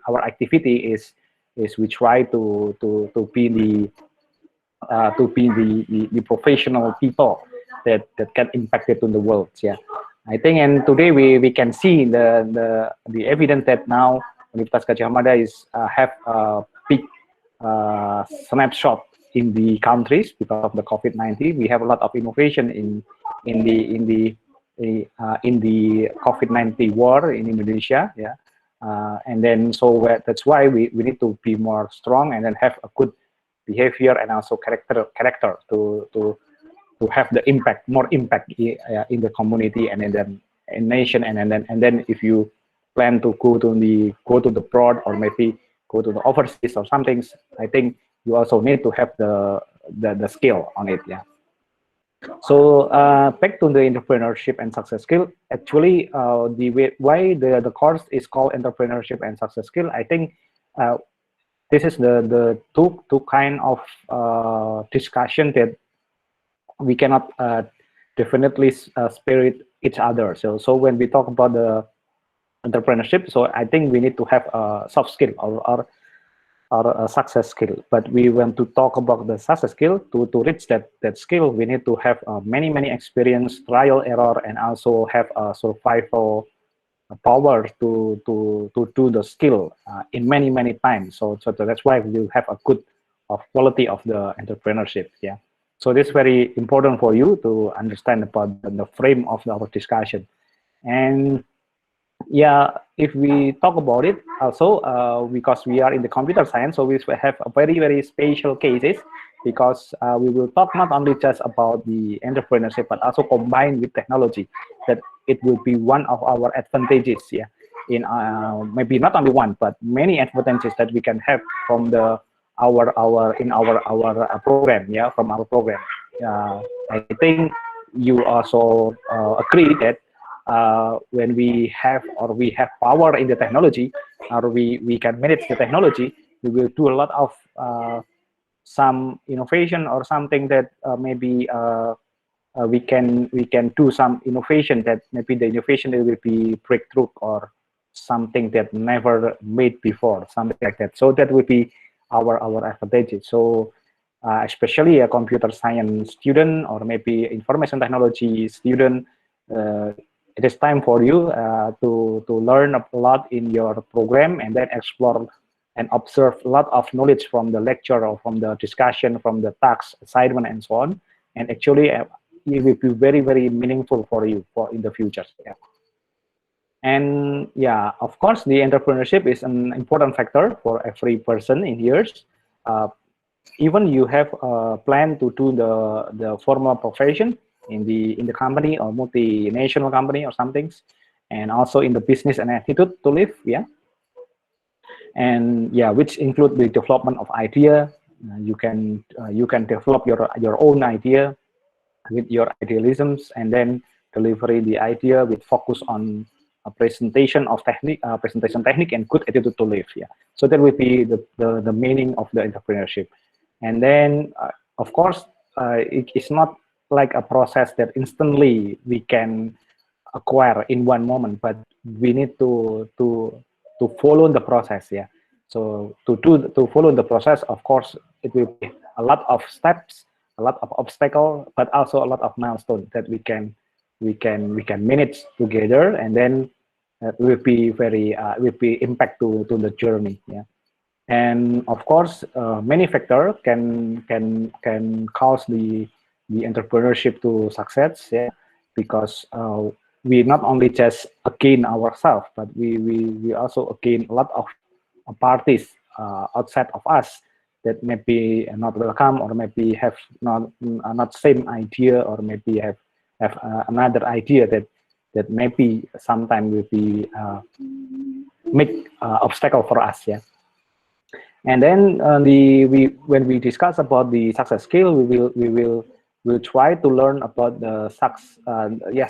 our activity is we try to be the professional people that can impact it on the world. Yeah, I think, and today we can see the evidence that now Universitas Gadjah Mada is have a big snapshot in the countries because of the COVID-19. We have a lot of innovation in the COVID-19 war in Indonesia. Yeah, and then that's why we need to be more strong and then have a good behavior and also character to have the more impact in the community and then in nation, and then if you plan to go to the broad or maybe go to the overseas or something, I think you also need to have the skill on it. Yeah. So back to the entrepreneurship and success skill. Actually, why the course is called entrepreneurship and success skill, I think this is the two kind of discussion that we cannot definitely spirit each other. So when we talk about the entrepreneurship, so I think we need to have a soft skill or a success skill. But we want to talk about the success skill. To reach that skill, we need to have many experience, trial error, and also have a survival power to do the skill in many times. So that's why we have a good quality of the entrepreneurship. Yeah. So this is very important for you to understand about the frame of our discussion. And yeah, if we talk about it also, because we are in the computer science, so we have a very special cases, because we will talk not only just about the entrepreneurship, but also combined with technology, that it will be one of our advantages. Yeah, in maybe not only one, but many advantages that we can have from our program. Yeah, from our program. I think you also agree that when we have power in the technology, or we can manage the technology, we will do a lot of some innovation or something that maybe we can do some innovation that maybe the innovation will be breakthrough or something that never made before, something like that. So that will be our advantage. So especially a computer science student or maybe information technology student, it is time for you to learn a lot in your program and then explore and observe a lot of knowledge from the lecture or from the discussion, from the task, assignment, and so on. And actually, it will be very meaningful for you in the future. Yeah. And yeah, of course, the entrepreneurship is an important factor for every person in here. Even you have a plan to do the formal profession in the company or multinational company or something, and also in the business and attitude to live. Yeah. And yeah, which include the development of idea. You can develop your own idea with your idealisms, and then deliver the idea with focus on a presentation technique and good attitude to live. Yeah. So that will be the meaning of the entrepreneurship. And then of course it is not like a process that instantly we can acquire in one moment, but we need to follow the process. Yeah. So to follow the process, of course, it will be a lot of steps, a lot of obstacles, but also a lot of milestones that we can manage together, and then will be impact to the journey. Yeah. And of course, many factors can cause the entrepreneurship to success. Yeah, because we not only just again ourselves, but we also again a lot of parties outside of us that maybe not welcome, or maybe have not same idea, or maybe have another idea that maybe sometime will be make obstacle for us. Yeah. And then when we discuss about the success skill, we'll try to learn about the success.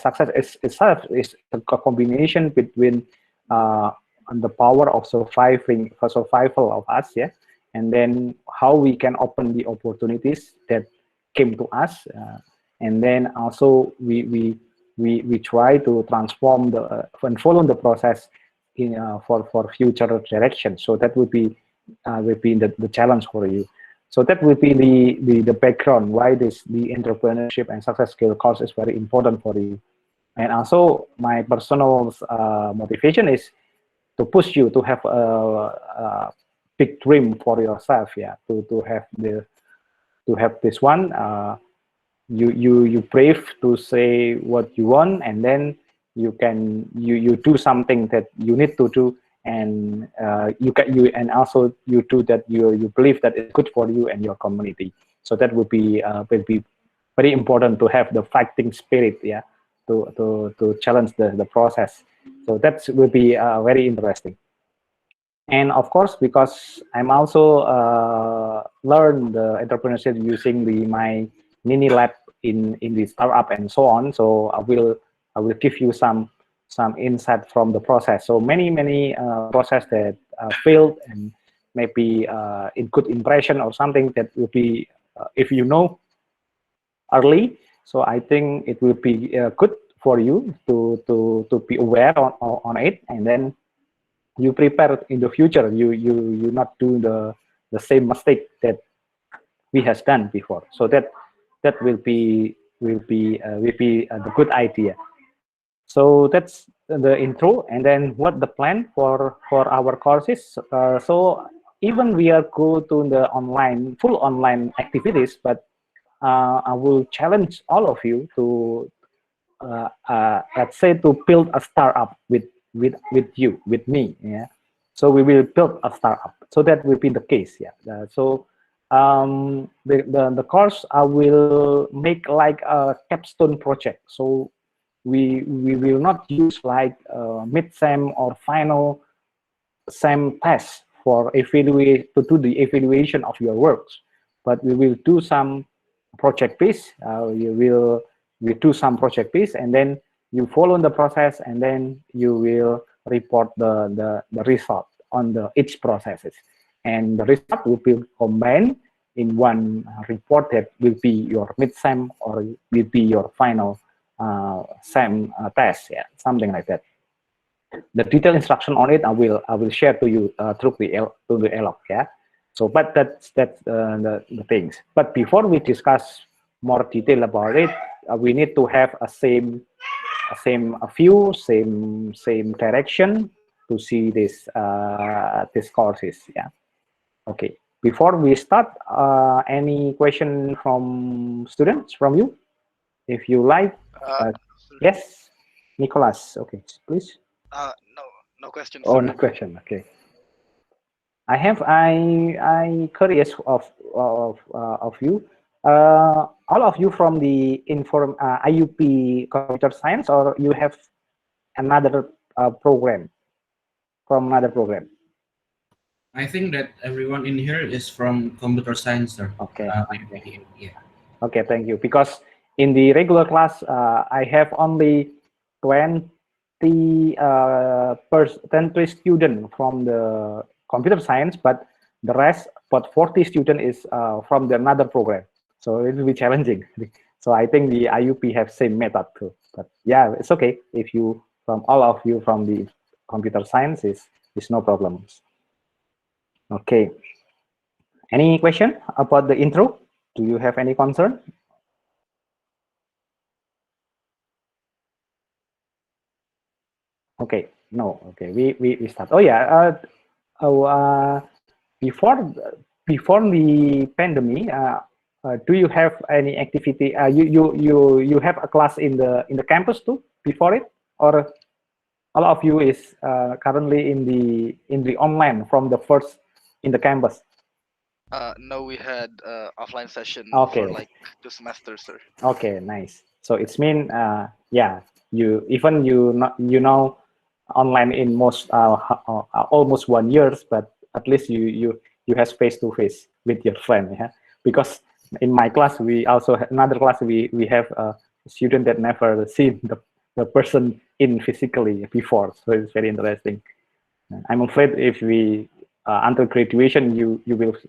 Success itself is a combination between the power of survival of us. Yeah. And then how we can open the opportunities that came to us, and then also we try to transform and follow the process in for future direction. So that would be the challenge for you. So that would be the background why the entrepreneurship and success skill course is very important for you. And also my personal motivation is to push you to have a big dream for yourself. Yeah, to have this one. You brave to say what you want, and then you do something that you need to do, and and also you do that you believe that it's good for you and your community. So that would be very important to have the fighting spirit, yeah, to challenge the process. So that will be very interesting. And of course, because I'm also learn the entrepreneurship using my mini lab in the startup and so on. So I will give you some insight from the process. So many process that failed, and maybe in good impression or something that will be if you know early. So I think it will be good for you to be aware on it, and then you prepare in the future. You not do the same mistake that we has done before. So that will be the good idea. So that's the intro, and then what the plan for our courses. So even we are go to the full online activities, but I will challenge all of you to let's say to build a startup with me. Yeah, so we will build a startup. So that will be the case. Yeah. So the course I will make like a capstone project. So we will not use like mid-sem or final sem test for evaluate to do the evaluation of your works, but we will do some project based. We do some project based, and then you follow the process, and then you will report the result on each processes, and the result will be combined in one report that will be your mid-sem or will be your final sem test. Yeah, something like that. The detailed instruction on it I will share to you through the ELOC. Yeah. So, but that's the things. But before we discuss more detail about it, we need to have a same view, same direction to see this courses. Yeah. Okay. Before we start, any question from students from you? If you like, yes, Nicholas. Okay, please. No, no questions. Oh, no question. Okay. I curious of you. All of you from the IUP computer science, or you have another program from another program? I think that everyone in here is from computer science, sir. Okay. Okay. Yeah. Okay, thank you. Because in the regular class, I have only 20 students from the computer science, but the rest, but 40 students is from the another program. So it will be challenging. So I think the IUP have same method too. But yeah, it's okay if you from all of you from the computer science is no problems. Okay. Any question about the intro? Do you have any concern? Okay, no. Okay, we start. Oh yeah. Before the pandemic, do you have any activity? You have a class in the campus too before it, or all of you is currently in the online from the first in the campus? No, we had offline session Okay. for like 2 semesters, sir. Okay, nice. So it's mean yeah, you know online in most almost 1 years, but at least you have face to face with your friend. Yeah, because in my class we also have another class we have a student that never seen the person in physically before, so it's very interesting. I'm afraid if we until graduation you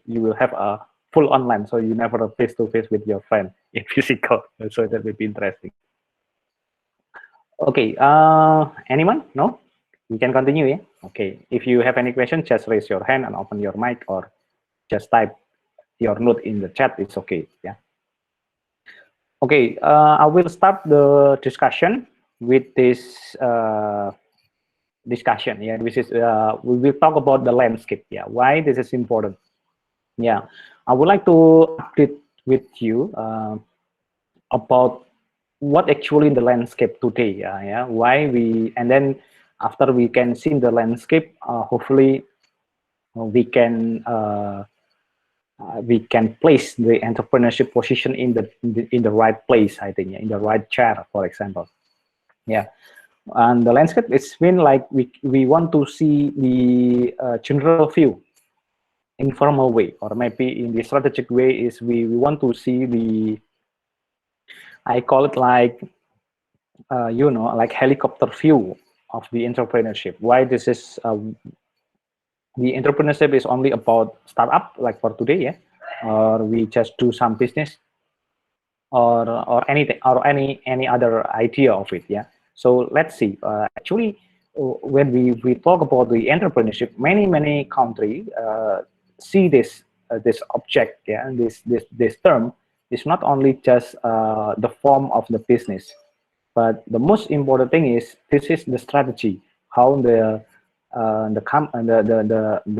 will have a full online, so you never face to face with your friend in physical. So that will be interesting. Okay, anyone? No? We can continue, yeah? Okay. If you have any question, just raise your hand and open your mic, or just type your note in the chat. It's okay, yeah. Okay, I will start the discussion with this discussion. Yeah, which is we will talk about the landscape. Yeah, why this is important. Yeah, I would like to update with you about what actually the landscape today. Yeah, why we, and then after we can see the landscape, hopefully we can place the entrepreneurship position in the right place. I think, yeah, in the right chair, for example. Yeah. And the landscape, it's been like we want to see the general view, informal way, or maybe in the strategic way, is we want to see the, I call it like you know, like helicopter view of the entrepreneurship. Why this is the entrepreneurship is only about startup like for today, yeah, or we just do some business, or anything, or any other idea of it, yeah. So let's see. Actually, when we talk about the entrepreneurship, many country see this this object, yeah, and this term is not only just the form of the business, but the most important thing is this is the strategy, how the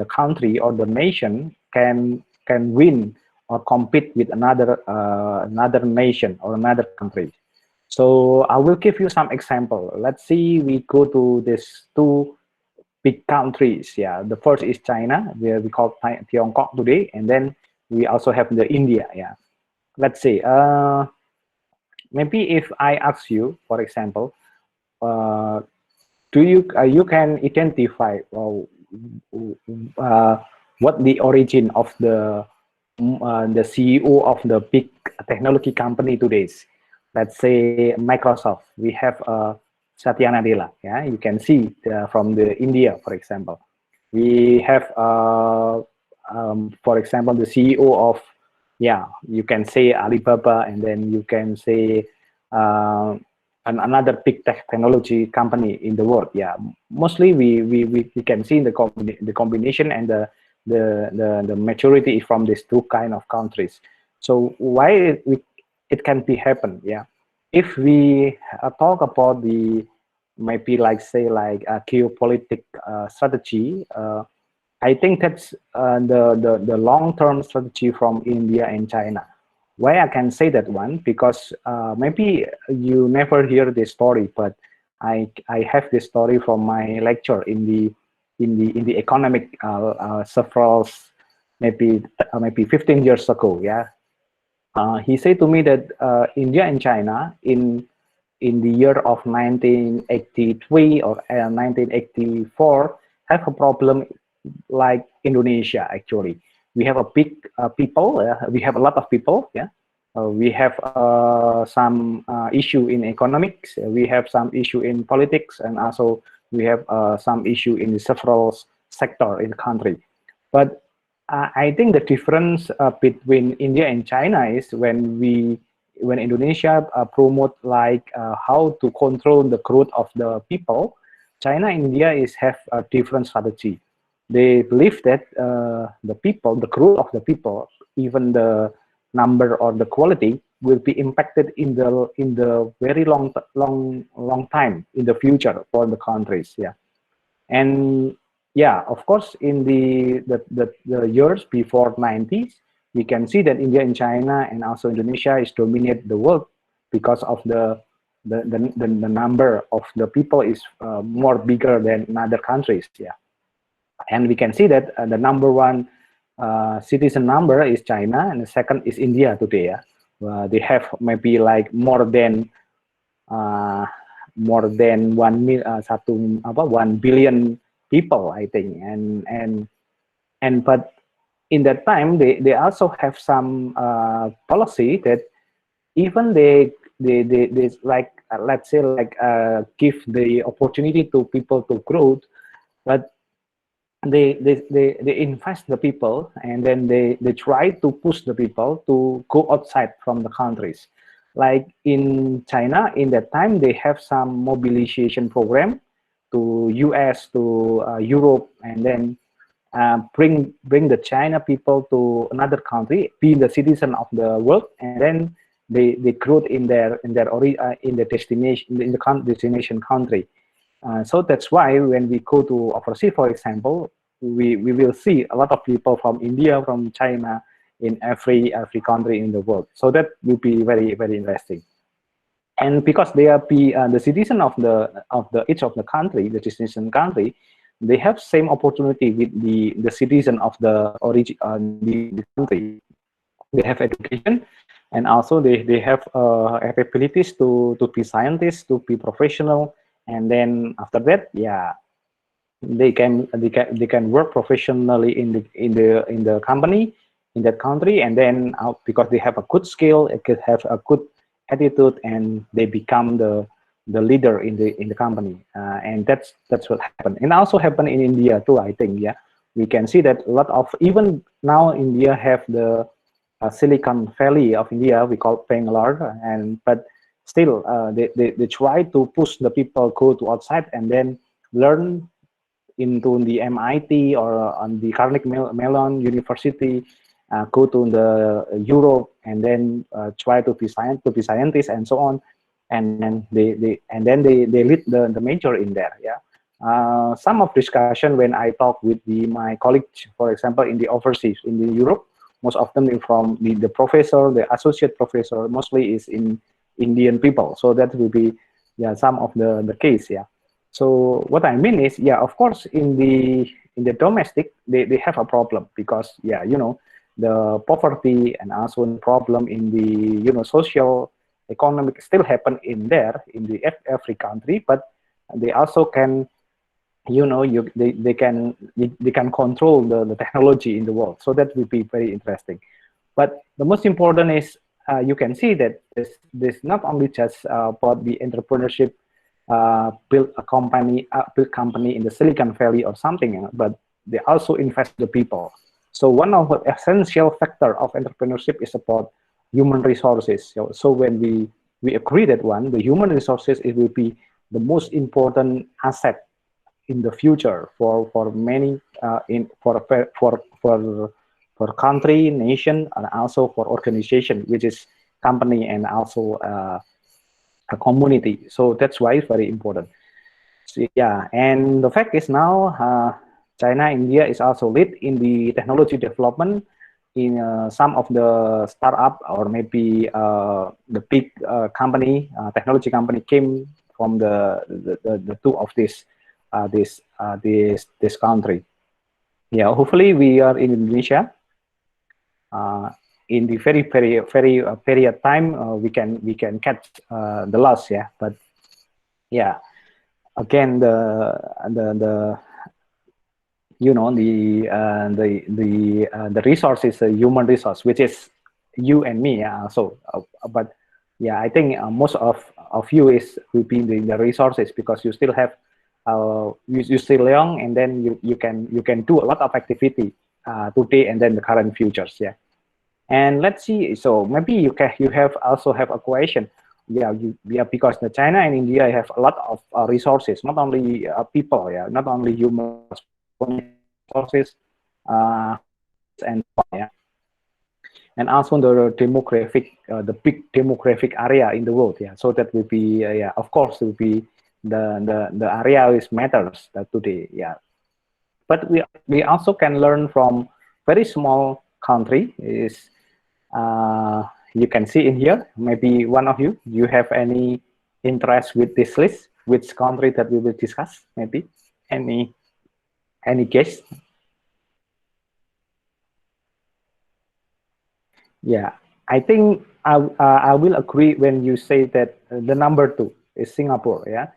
country or the nation can win or compete with another another nation or another country. So I will give you some example. Let's see, we go to these two big countries. Yeah, the first is China, where we call Tiongkok today, and then we also have the India. Yeah, let's see. Maybe if I ask you, for example, do you can identify what the origin of the CEO of the big technology company today is? Let's say Microsoft. We have Satya Nadella. Yeah, you can see from the India, for example. We have, for example, the CEO of, yeah, you can say Alibaba, and then you can say another big technology company in the world. Yeah, mostly we can see the combination and the maturity from these two kind of countries. So why it can be happen? Yeah, if we talk about the maybe like say like a geopolitical strategy, I think that's the long-term strategy from India and China. Why I can say that one? Because maybe you never hear this story, but I have this story from my lecture in the economic several maybe 15 years ago. Yeah, he said to me that India and China in the year of 1983 or 1984 have a problem like Indonesia. Actually, we have a big people. We have a lot of people. Yeah, we have some issue in economics. We have some issue in politics, and also we have some issue in several sector in the country. But I think the difference between India and China is when Indonesia promote like how to control the growth of the people, China and India have a different strategy. They believe that the people, the growth of the people, even the number or the quality, will be impacted in the very long time in the future for the countries. Yeah, and yeah, of course, in the years before 90s, we can see that India and China and also Indonesia is dominate the world because of the number of the people is more bigger than in other countries. Yeah. And we can see that the number one citizen number is China, and the second is India today. Yeah? They have maybe like more than 1 billion people, I think, and but in that time they also have some policy that even they like let's say like give the opportunity to people to grow, but they invest the people, and then they try to push the people to go outside from the countries. Like in China, in that time they have some mobilization program US, to Europe, and then bring the China people to another country, be the citizen of the world, and then they grow in their destination, in the destination country. So that's why when we go to overseas, for example, we will see a lot of people from India, from China, in every country in the world. So that will be very, very interesting. And because they are the citizen of each of the country, the destination country, they have same opportunity with the citizen of the origin the country. They have education, and also they have abilities to be scientists, to be professional, and then after that, yeah, they can work professionally in the company in that country, and then because they have a good skill, they could have a good attitude, and they become the leader in the company, and that's what happened. And also happened in India too, I think. Yeah, we can see that a lot of, even now India have the Silicon Valley of India, we call Bangalore, but still they try to push the people go to outside and then learn into the MIT or on the Carnegie Mellon University, go to the Europe, and then try to be scientists and so on, and then they lead the major in there. Yeah, some of discussion when I talk with my colleagues, for example, in the overseas in the Europe, most of them from the professor, the associate professor, mostly is in Indian people. So that will be, yeah, some of the case. Yeah. So what I mean is, yeah, of course, in the domestic, they have a problem because, yeah, you know, the poverty and also the problem in the, you know, social economic still happen in the every country, but they also can, you know, they can control the technology in the world. So that will be very interesting. But the most important is you can see that this not only just about the entrepreneurship, build company in the Silicon Valley or something, but they also invest the people. So one of the essential factor of entrepreneurship is about human resources. So when we agree that the human resources, it will be the most important asset in the future for many for country, nation, and also for organization, which is company and also a community. So that's why it's very important. So, yeah, and the fact is now China, India is also lead in the technology development in some of the startup, or maybe the big company, technology company came from the two of this country. Yeah, hopefully we are in Indonesia. In the very period time, we can catch the loss. Yeah, but yeah, again the you know, the resource is a human resource, which is you and me. So but yeah, I think most of you will be the resources, because you still have you're still young, and then you can do a lot of activity today and then the current futures. Yeah. And let's see, so maybe you also have a question. Yeah, because the China and India have a lot of resources, not only people, yeah, not only human resources, and yeah, and also the demographic, the big demographic area in the world. Yeah, so that will be yeah, of course, will be the area which matters today. Yeah, but we also can learn from very small country. Is you can see in here, maybe one of you have any interest with this list, which country that we will discuss? Maybe any guess? Yeah, I think I will agree when you say that the number 2 is Singapore. Yeah,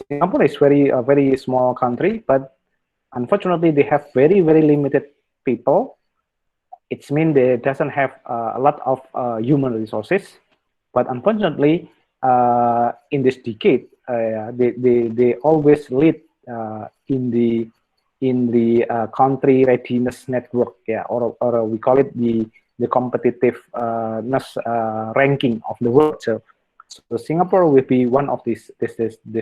Singapore is a very small country, but unfortunately they have very limited people. It means they doesn't have a lot of human resources, but unfortunately in this decade they always lead in the country readiness network. Yeah, or we call it the competitiveness ranking of the world. So Singapore will be one of this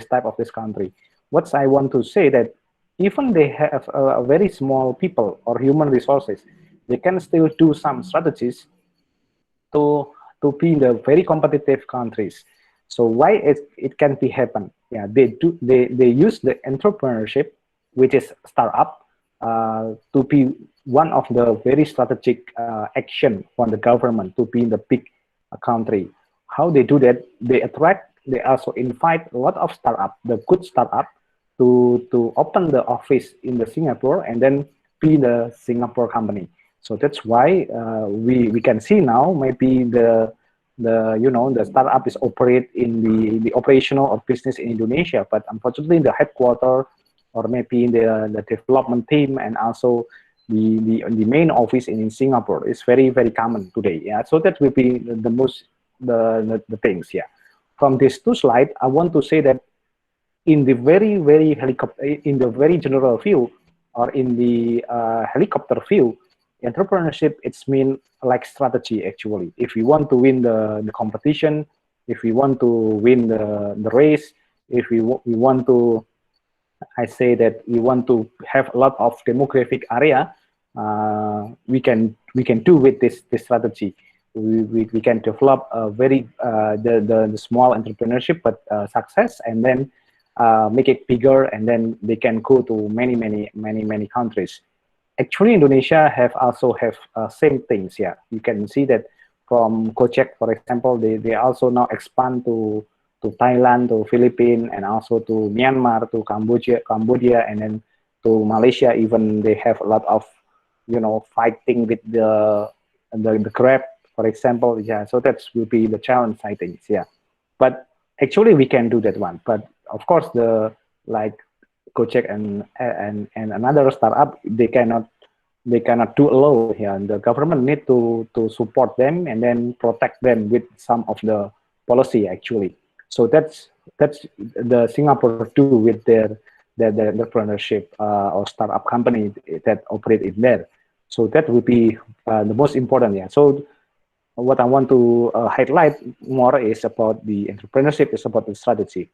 type of this country. what I want to say that even they have a very small people or human resources, they can still do some strategies to be in the very competitive countries. So why it can be happen? Yeah, they use the entrepreneurship, which is startup, to be one of the very strategic action from the government to be in the big country. How they do that? They also invite a lot of startup, the good startup, to open the office in the Singapore and then be the Singapore company. So that's why we can see now maybe the the startup is operate in the operational or business in Indonesia, but unfortunately the headquarter or maybe the development team and also the main office in Singapore is very common today. Yeah, so that will be the most the things. Yeah, from these two slides, I want to say that in the very helicopter, in the very general view, or in the helicopter view, entrepreneurship it's mean like strategy actually. If you want to win the competition, if we want to win the race, if we want to, I say that we want to have a lot of demographic area, we can do with this strategy. We can develop a very the small entrepreneurship but success, and then make it bigger, and then they can go to many countries. Actually, Indonesia also have same things. Yeah, you can see that from Gojek, for example, they also now expand to Thailand, to Philippines, and also to Myanmar, to Cambodia, and then to Malaysia. Even they have a lot of fighting with the Grab, for example. Yeah, so that will be the challenge, I think. Yeah, but actually we can do that one. But of course, the like Gojek and another startup, they cannot do alone here. And the government need to support them and then protect them with some of the policy actually. So that's the Singapore do with their entrepreneurship or startup company that operate in there. So that will be the most important. Yeah. So what I want to highlight more is about the entrepreneurship, is about the strategy.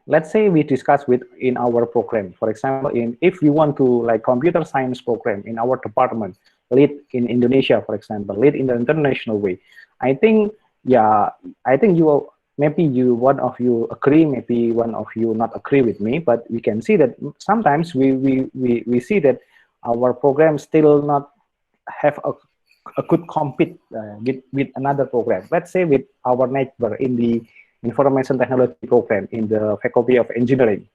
Let's say we discuss in our program, for example, if we want to like computer science program in our department, lead in Indonesia, for example, lead in the international way. I think you will, maybe one of you agree, maybe one of you not agree with me, but we can see that sometimes we see that our program still not have a good compete with another program. Let's say with our neighbor in the information technology program in the Faculty of Engineering.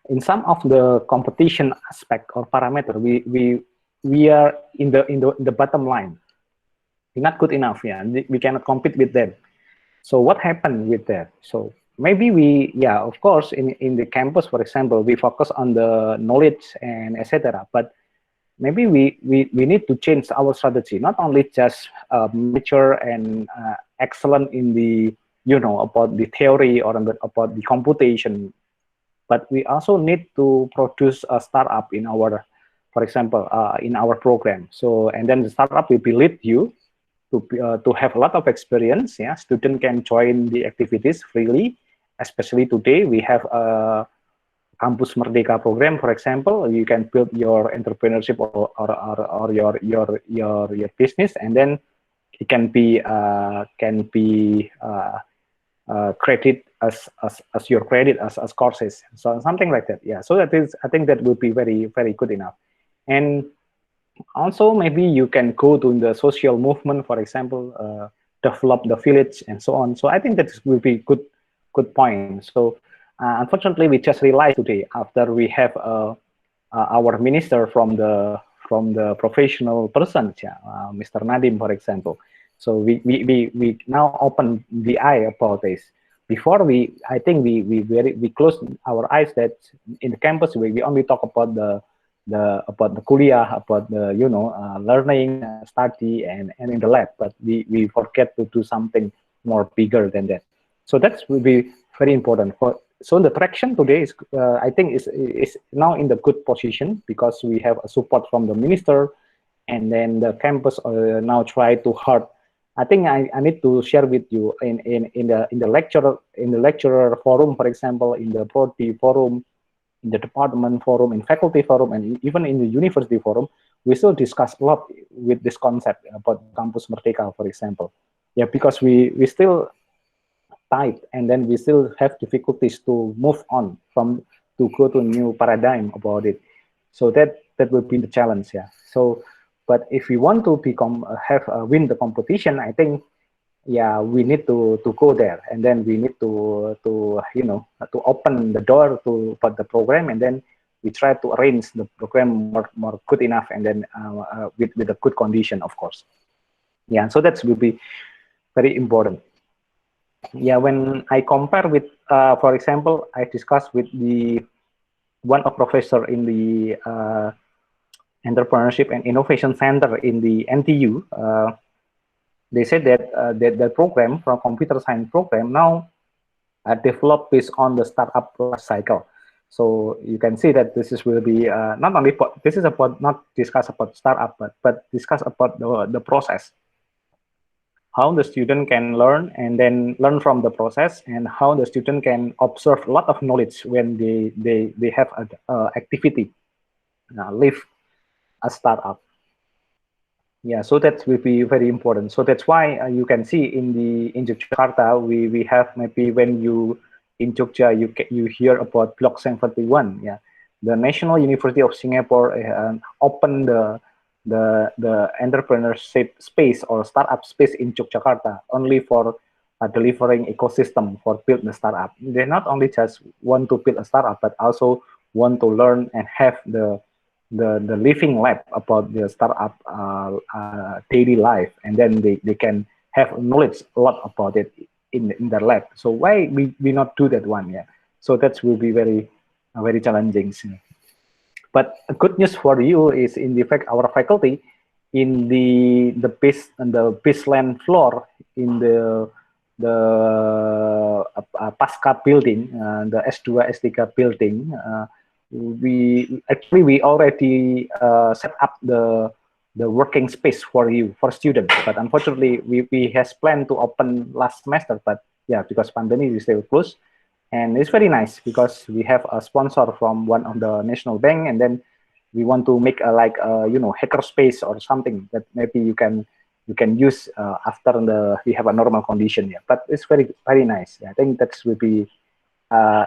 In some of the competition aspect or parameter, we are in the bottom line. We're not good enough. Yeah, we cannot compete with them. So what happened with that? So maybe of course, in the campus, for example, we focus on the knowledge and etc. But maybe we need to change our strategy, not only just mature and excellent in the about the theory or about the computation, but we also need to produce a startup in our, for example, in our program. So and then the startup will be lead you to have a lot of experience. Yeah, student can join the activities freely. Especially today, we have a Kampus Merdeka program, for example. You can build your entrepreneurship or your business, and then it can be credit as your credit as courses, so something like that. Yeah, so that is, I think that would be very good enough. And also maybe you can go to the social movement, for example, develop the village and so on. So I think that will be good point. So unfortunately, we just realized today, after we have our minister from the professional person, Mr. Nadiem, for example. So we now open the eye about this. Before I think we closed our eyes that in the campus we only talk about the kuliah, about the learning, study, and in the lab, but we forget to do something more bigger than that. So that will be very important. So the traction today is I think is now in the good position because we have a support from the minister, and then the campus now try to hard. I think I need to share with you in the lecturer forum, for example, in the Prodi forum, in the department forum, in faculty forum, and even in the university forum, we still discuss a lot with this concept about Campus Merdeka, for example. Yeah, because we still tight, and then we still have difficulties to move on from to go to a new paradigm about it. So that will be the challenge. Yeah. So, but if we want to become win the competition, I think yeah, we need to go there, and then we need to you know, to open the door to for the program, and then we try to arrange the program more good enough, and then with a good condition, of course. Yeah, so that will be very important. Yeah, when I compare with, for example, I discussed with the one of professor in the entrepreneurship and innovation center in the NTU. They said that the program from computer science program now developed based on the startup life cycle. So you can see that this is will be not only this is about not discuss about startup, but discuss about the process, how the student can learn and then learn from the process, and how the student can observe a lot of knowledge when they have a activity, live a startup. Yeah, so that will be very important. So that's why you can see in Jakarta we have, maybe when you in Jogja you hear about Block 71. Yeah, the National University of Singapore opened the entrepreneurship space or startup space in Yogyakarta only for delivering ecosystem for build the startup. They not only just want to build a startup, but also want to learn and have the living lab about the startup daily life, and then they can have knowledge a lot about it in the lab. So why we not do that one? Yeah, so that will be very challenging. But good news for you is, in the fact, our faculty in the baseline floor in the Pasca building, the S2 S3 building, we already set up the working space for you, for students, but unfortunately we has planned to open last semester, but yeah, because pandemic is still closed. And it's very nice because we have a sponsor from one of the national bank, and then we want to make a like you know, hacker space or something that maybe you can use after we have a normal condition. Yeah, but it's very nice. Yeah, I think that will be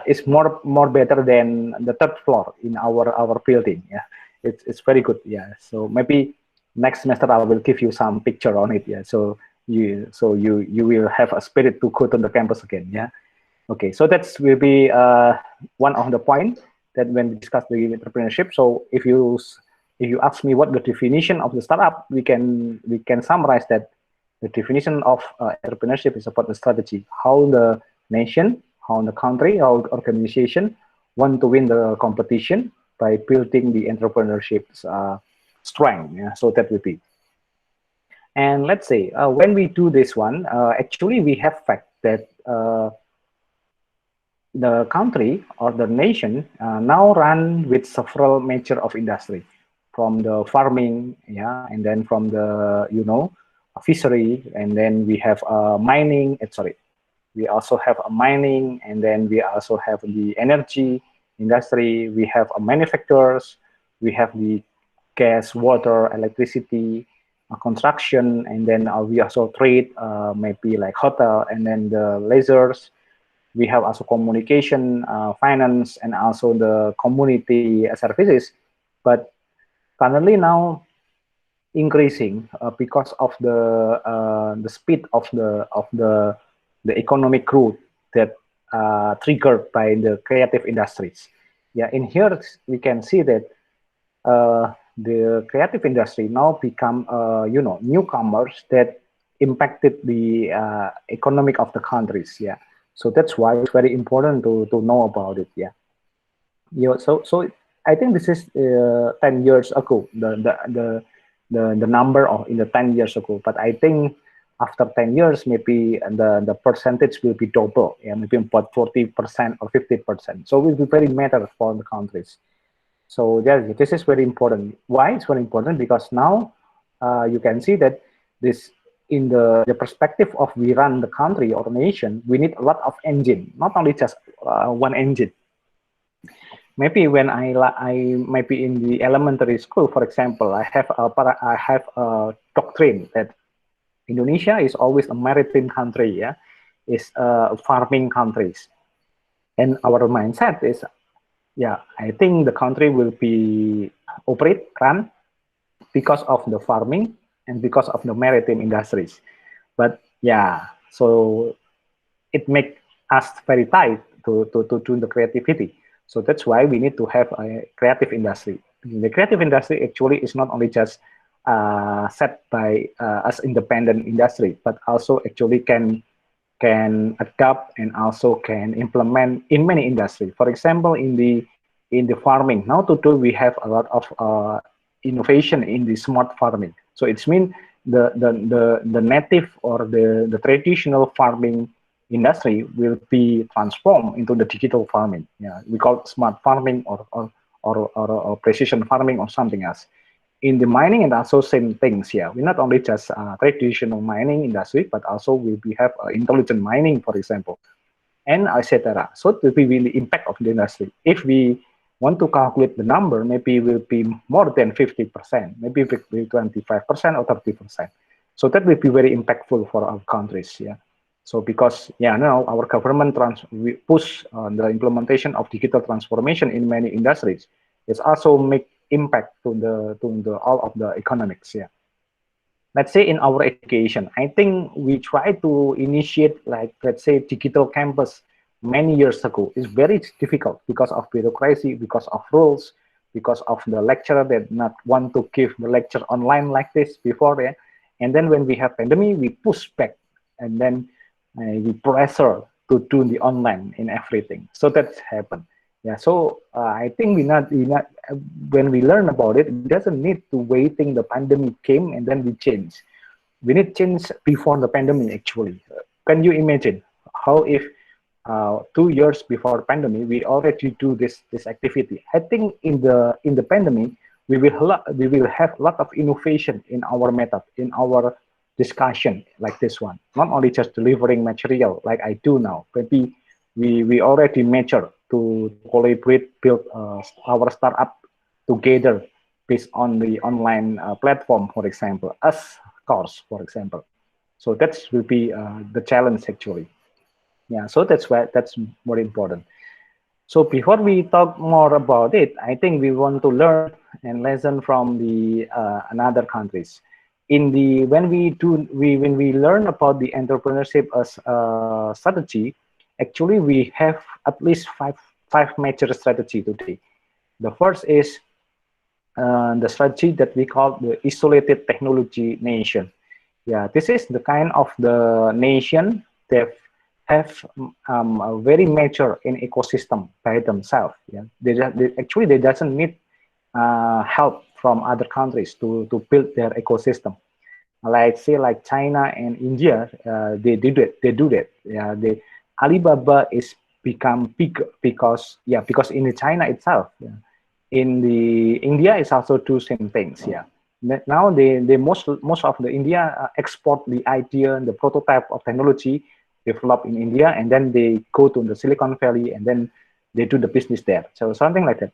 it's more better than the third floor in our building. Yeah, it's very good. Yeah, so maybe next semester I will give you some picture on it. Yeah, so you will have a spirit to go to the campus again. Yeah. Okay, so that's will be one of the point that when we discuss the entrepreneurship. So if you ask me what the definition of the startup, we can summarize that the definition of entrepreneurship is about the strategy, how the nation, how the country, how the organization want to win the competition by building the entrepreneurship strength. Yeah, so that will be. And let's say when we do this one, actually we have fact that the country or the nation now run with several major of industry, from the farming, yeah, and then from the, you know, fishery, and then we have mining. We also have a mining, and then we also have the energy industry. We have manufacturers. We have the gas, water, electricity, construction, and then we also trade, maybe like hotel, and then the lasers. We have also communication, finance, and also the community services. But currently now increasing because of the speed of the economic growth that triggered by the creative industries. Yeah, in here we can see that the creative industry now become you know, newcomers that impacted the economic of the countries. Yeah. So that's why it's very important to know about it. Yeah. Yeah. So I think this is 10 years ago, the number of in the 10 years ago. But I think after 10 years, maybe the percentage will be double. Yeah, maybe about 40% or 50%. So it will be very matter for the countries. So yeah, this is very important. Why it's very important? Because now you can see that this in the perspective of we run the country or nation, we need a lot of engine, not only just one engine. Maybe when I maybe in the elementary school, for example, I have a doctrine that Indonesia is always a maritime country, yeah, is farming countries, and our mindset is, yeah, I think the country will be run because of the farming and because of the maritime industries. But yeah, so it makes us very tight to do the creativity. So that's why we need to have a creative industry. The creative industry actually is not only just set by us independent industry, but also actually can adapt and also can implement in many industries. For example, in the farming now today we have a lot of innovation in the smart farming. So it's mean the native or the traditional farming industry will be transformed into the digital farming. Yeah, we call it smart farming or precision farming or something else. In the mining and also same things. Yeah, we not only just traditional mining industry, but also we have intelligent mining, for example, and etc. So it will be really impact of the industry. If we want to calculate the number, maybe will be more than 50%, maybe 25% or 30%. So that will be very impactful for our countries. Yeah. So because now our government we push the implementation of digital transformation in many industries. It's also make impact to the all of the economics. Yeah. Let's say in our education, I think we try to initiate, like, let's say digital campus many years ago. It's very difficult because of bureaucracy, because of rules, because of the lecturer that not want to give the lecture online like this before. Yeah. And then when we have pandemic, we push back and then we pressure to do the online in everything. So that's happened. Yeah, so I think we not when we learn about it, it doesn't need to waiting the pandemic came and then we change. We need change before the pandemic actually. Can you imagine how if 2 years before pandemic we already do this activity? I think in the pandemic we will have a lot of innovation in our method, in our discussion like this one. Not only just delivering material like I do now, maybe we already measure to collaborate, build our startup together based on the online platform, for example, as course, for example. So that will be the challenge actually. Yeah, so that's more important. So before we talk more about it, I think we want to learn and lesson from the another countries. In the when we learn about the entrepreneurship as a strategy, actually we have at least five major strategy today. The first is the strategy that we call the isolated technology nation. Yeah, this is the kind of the nation that have a very mature in ecosystem by themselves. Yeah, they doesn't need help from other countries to build their ecosystem. Like say like China and India, they do that. Yeah, Alibaba is become big because in the China itself, yeah. In the India is also do same things. Yeah, now they most of the India export the idea and the prototype of technology developed in India, and then they go to the Silicon Valley and then they do the business there. So something like that.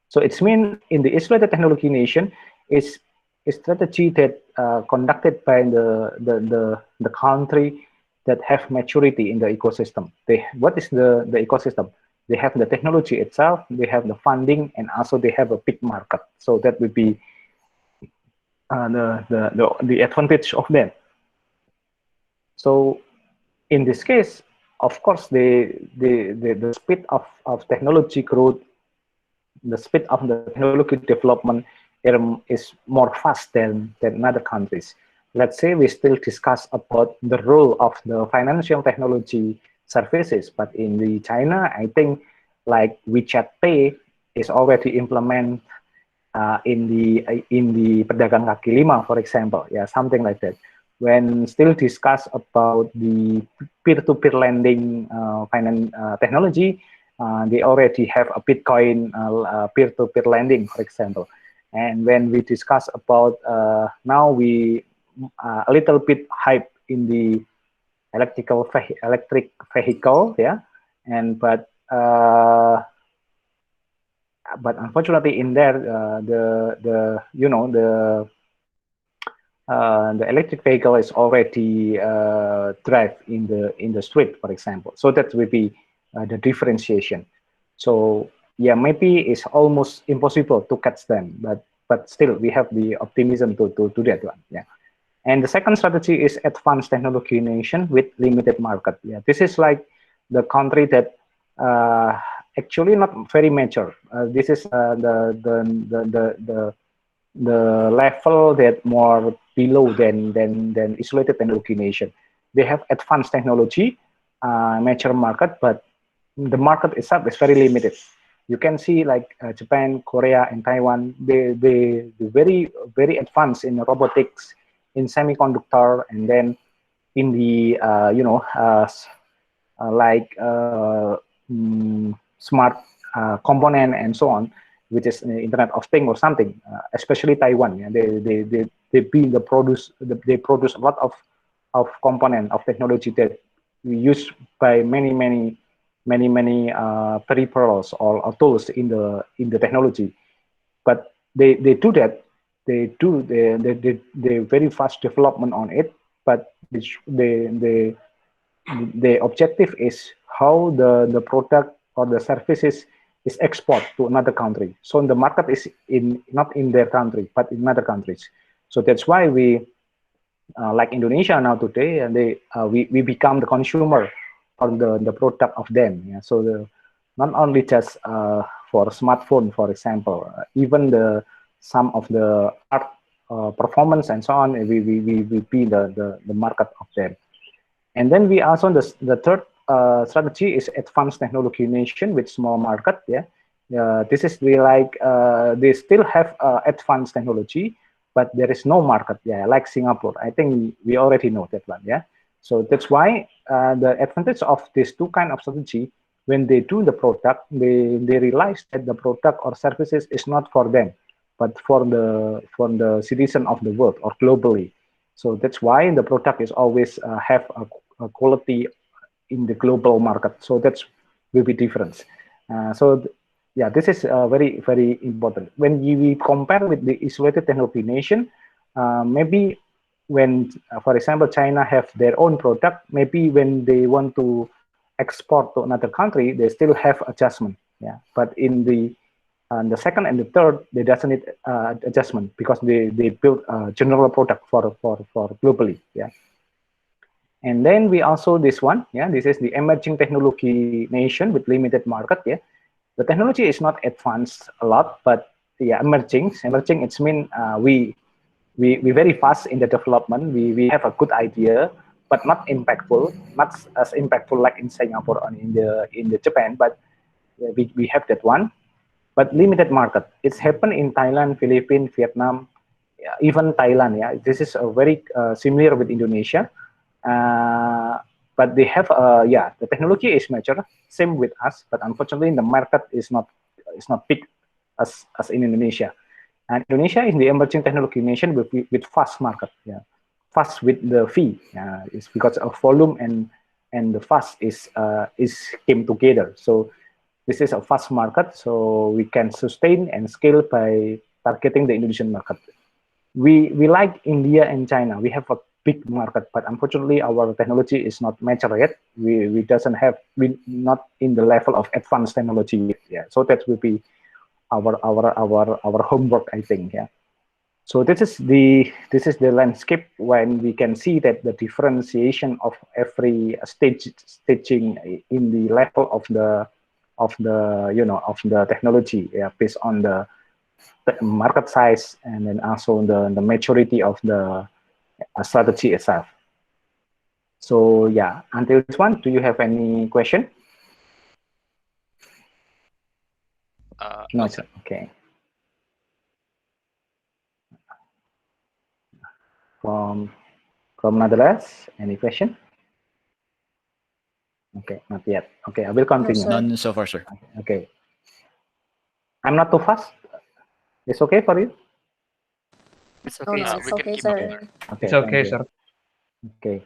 So it's mean in the isolated technology nation is a strategy that conducted by the country that have maturity in the ecosystem. What is the ecosystem? They have the technology itself, they have the funding, and also they have a big market. So that would be the advantage of them. So in this case, of course, the speed of technology growth, the speed of the technology development is more fast than other countries. Let's say we still discuss about the role of the financial technology services, but in the China, I think like WeChat Pay is already implemented in the pedagang kaki lima, for example, yeah, something like that. When still discuss about the peer-to-peer lending finance technology, they already have a Bitcoin peer-to-peer lending, for example. And when we discuss about now we a little bit hype in the electric vehicle, yeah, and but unfortunately in there the you know the electric vehicle is already drive in the street, for example. So that will be the differentiation. So yeah, maybe it's almost impossible to catch them, but still we have the optimism to do that one. Yeah. And the second strategy is advanced technology nation with limited market. Yeah, this is like the country that actually not very mature. This is the level that more below than isolated technology nation. They have advanced technology, mature market, but the market itself is very limited. You can see like Japan, Korea, and Taiwan. They very advanced in robotics, in semiconductor, and then in the smart component and so on, which is Internet of Things or something. Especially Taiwan, yeah, they produce a lot of component of technology that we use by many peripherals or tools in the technology. But they do that. They very fast development on it, but the objective is how the product or the services is export to another country. So the market is not in their country, but in other countries. So that's why we, like Indonesia now today, and we become the consumer on the product of them. Yeah? So not only just for smartphone, for example, even some of the art performance and so on, we be the market of them. And then we also, the third strategy is advanced technology nation with small market. Yeah, this is like they still have advanced technology, but there is no market. Yeah, like Singapore. I think we already know that one. Yeah, so that's why the advantage of these two kind of strategy, when they do the product, they realize that the product or services is not for them, but for the citizen of the world or globally. So that's why the product is always have a quality in the global market. So that's will be different. Yeah, this is very important. When we compare with the isolated technology nation, maybe when, for example, China have their own product, maybe when they want to export to another country, they still have adjustment. Yeah, but in the second and the third, they doesn't need adjustment because they build a general product for globally. Yeah. And then we also this one, yeah, this is the emerging technology nation with limited market. Yeah, the technology is not advanced a lot, but yeah, emerging. It's mean we very fast in the development. We have a good idea, but not impactful, not as impactful like in Singapore or in the Japan. But we have that one, but limited market. It's happened in Thailand, Philippines, Vietnam, even Thailand. Yeah, this is a very similar with Indonesia. But they have yeah, the technology is mature, same with us, but unfortunately the market is not big as in Indonesia. And Indonesia is the emerging technology nation with fast market. Yeah, fast with the fee. It's because of volume and the fast is came together. So this is a fast market, so we can sustain and scale by targeting the Indonesian market. We like India and China. We have a big market, but unfortunately our technology is not mature yet. We not in the level of advanced technology yet. Yeah, so that will be our homework, I think. Yeah. So this is the landscape when we can see that the differentiation of every staging in the level of the technology, yeah, based on the market size and then also the maturity of the strategy itself. So yeah, until this one, do you have any question? No, sir. Okay. From Netherlands, any question? Okay, not yet. Okay, I will continue. No, none so far, sir. Okay. I'm not too fast. It's okay for you? It's Oh okay, no, sir. it's We can okay, keep up. sir. Okay, It's thank okay, you. sir. Okay.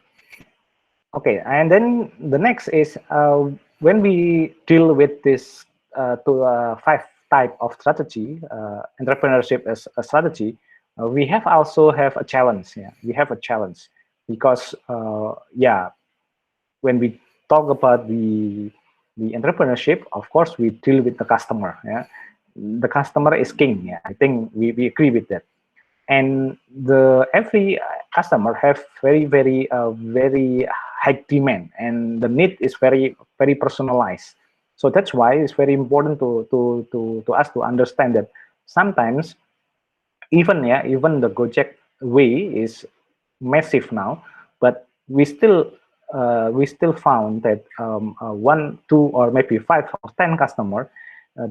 Okay, and then the next is when we deal with this five type of strategy, entrepreneurship as a strategy, we also have a challenge. Yeah, we have a challenge because yeah, when we talk about the entrepreneurship, of course, we deal with the customer. Yeah, the customer is king. Yeah, I think we agree with that. And every customer have very high demand, and the need is very personalized. So that's why it's very important to us to understand that sometimes even the Gojek way is massive now, but we still found that one, two, or maybe 5 or 10 customer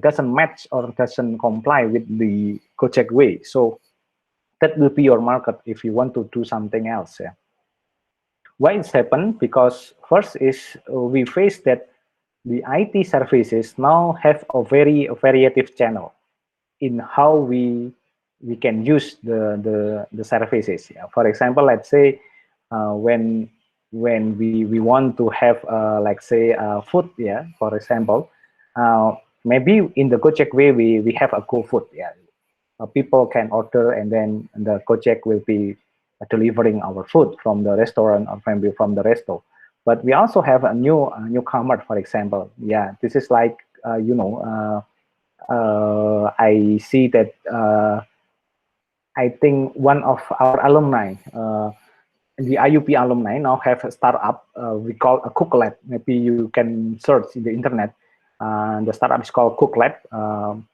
doesn't match or doesn't comply with the Gojek way. So that will be your market if you want to do something else. Yeah. Why it's happened? Because first is we face that the IT services now have a very variative channel in how we can use the services. Yeah. For example, let's say when we want to have like say food, yeah, for example, maybe in the Gojek way we have a GoFood, yeah. People can order and then the Gojek will be delivering our food from the restaurant or maybe from the resto. But we also have a newcomer, for example. Yeah, this is like I see that I think one of our alumni, the IUP alumni, now have a startup we call a Cook Lab. Maybe you can search in the internet. The startup is called Cook Lab.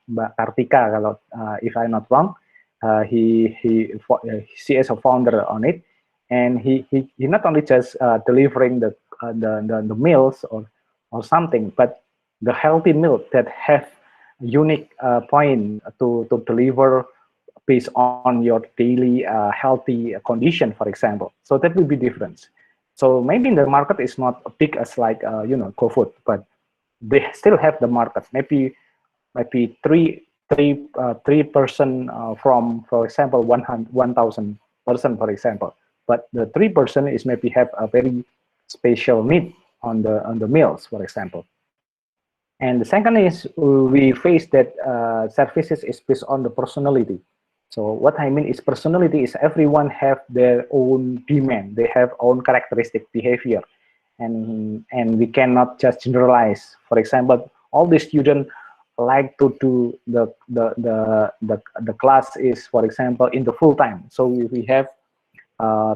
Mbak Kartika, kalau if I'm not wrong, she is a founder on it, and he not only just delivering the meals or something, but the healthy meal that have unique point to deliver based on your daily healthy condition, for example. So that will be different. So maybe the market is not big as like GoFood, but they still have the market. Maybe three person from, for example, 1,000 person, for example. But the 3% is maybe have a very special need on the meals, for example. And the second is we face that services is based on the personality. So what I mean is personality is everyone have their own demand. They have own characteristic behavior. And we cannot just generalize. For example, all the students like to do the class is, for example, in the full time. So we have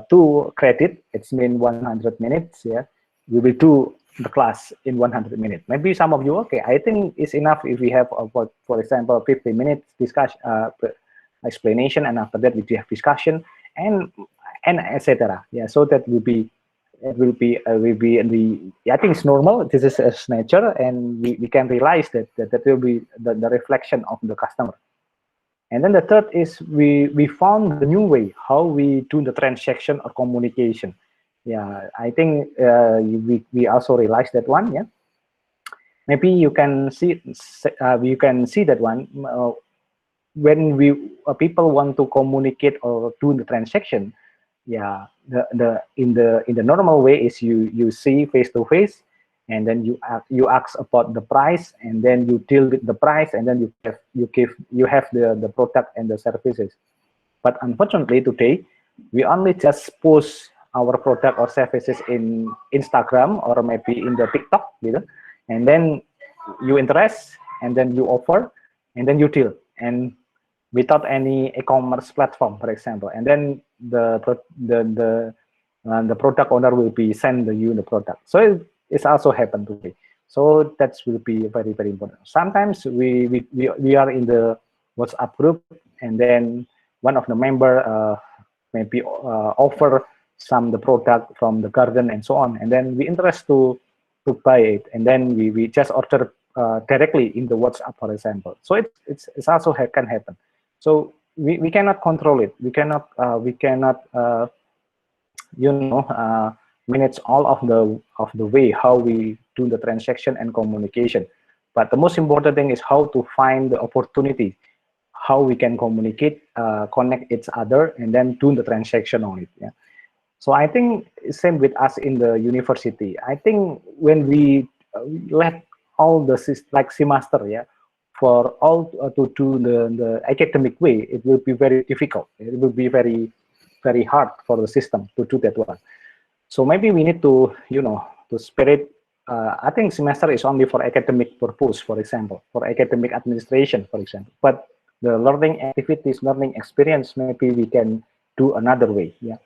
2 credit, it's mean 100 minutes. Yeah, we will do the class in 100 minutes. Maybe some of you, okay, I think it's enough if we have, for example, 50 minutes discussion, explanation, and after that we do have discussion and etc. Yeah, so that will be the, I think it's normal. This is as nature, and we can realize that will be the reflection of the customer. And then the third is we found the new way how we do the transaction or communication. Yeah, I think we also realized that one. Yeah, maybe you can see that one when people want to communicate or do the transaction. Yeah, in the normal way is you see face to face, and then you ask about the price, and then you deal with the price, and then you have the product and the services. But unfortunately today we only just post our product or services in Instagram or maybe in the TikTok, gitu, and then you interest, and then you offer, and then you deal, and without any e-commerce platform, for example, and then the product owner will be send you the product. So it's also happened today. So that will be very important. Sometimes we are in the WhatsApp group, and then one of the member maybe offer the product from the garden and so on, and then we interest to buy it, and then we just order directly in the WhatsApp, for example. So it's also can happen. So we cannot control it. We cannot manage all of the way how we do the transaction and communication. But the most important thing is how to find the opportunity, how we can communicate, connect each other, and then do the transaction on it. Yeah. So I think same with us in the university. I think when we let all the like semester, yeah, for all to do the academic way, it will be very difficult. It will be very hard for the system to do that one. So maybe we need to, to spirit. I think semester is only for academic purpose, for example, for academic administration, for example. But the learning activities, learning experience, maybe we can do another way. Yeah.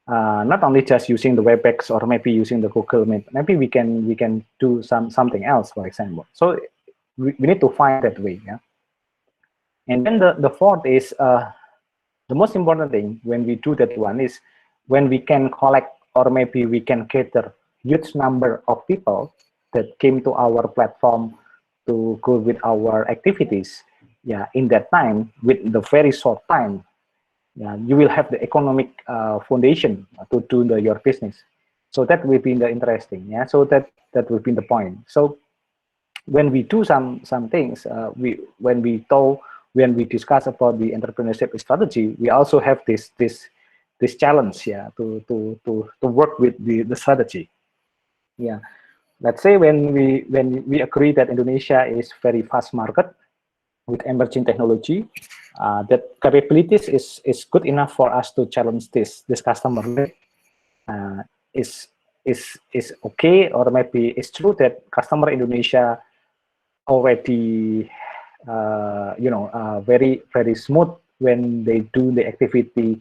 Not only just using the WebEx or maybe using the Google Meet. Maybe we can do something else, for example. So we need to find that way. Yeah. And then the fourth is the most important thing when we do that one is when we can collect or maybe we can gather huge number of people that came to our platform to go with our activities. Yeah, in that time, with the very short time, yeah, you will have the economic foundation to do your business. So that will be the interesting. Yeah, so that will be the point. So when we do some things, when we discuss about the entrepreneurship strategy, we also have this challenge, yeah, to work with the strategy. Yeah, let's say when we agree that Indonesia is very fast market with emerging technology, that capabilities is good enough for us to challenge this customer need. Is okay, or maybe it's true that customer Indonesia already very smooth when they do the activity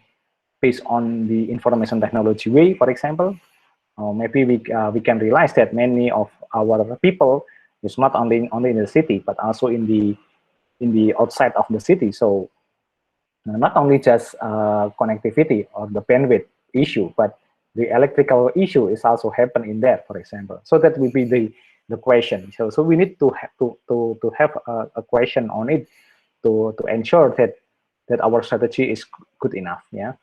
based on the information technology way, for example. Or maybe we can realize that many of our people is not only in the city but also in the outside of the city. So not only just connectivity or the bandwidth issue, but the electrical issue is also happen in there, for example. So that will be the question. So we need to have a question on it to ensure that our strategy is good enough. Yeah.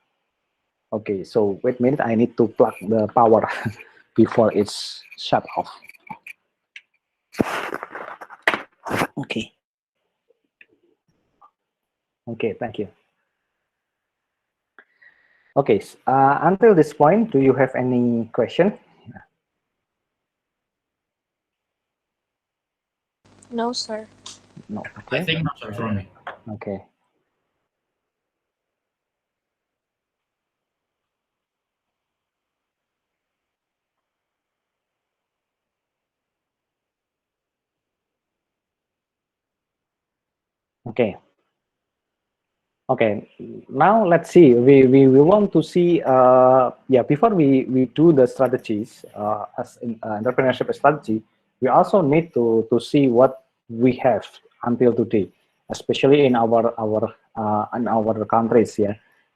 Okay. So wait a minute. I need to plug the power before it's shut off. Okay. Okay. Thank you. Okay, until this point, do you have any question? No, sir. No. Okay. I think not, sir, from me. Okay. Okay. Okay. Now let's see. We want to see. Yeah. Before we do the strategies as in entrepreneurship strategy, we also need to see what we have until today, especially in our countries. Yeah.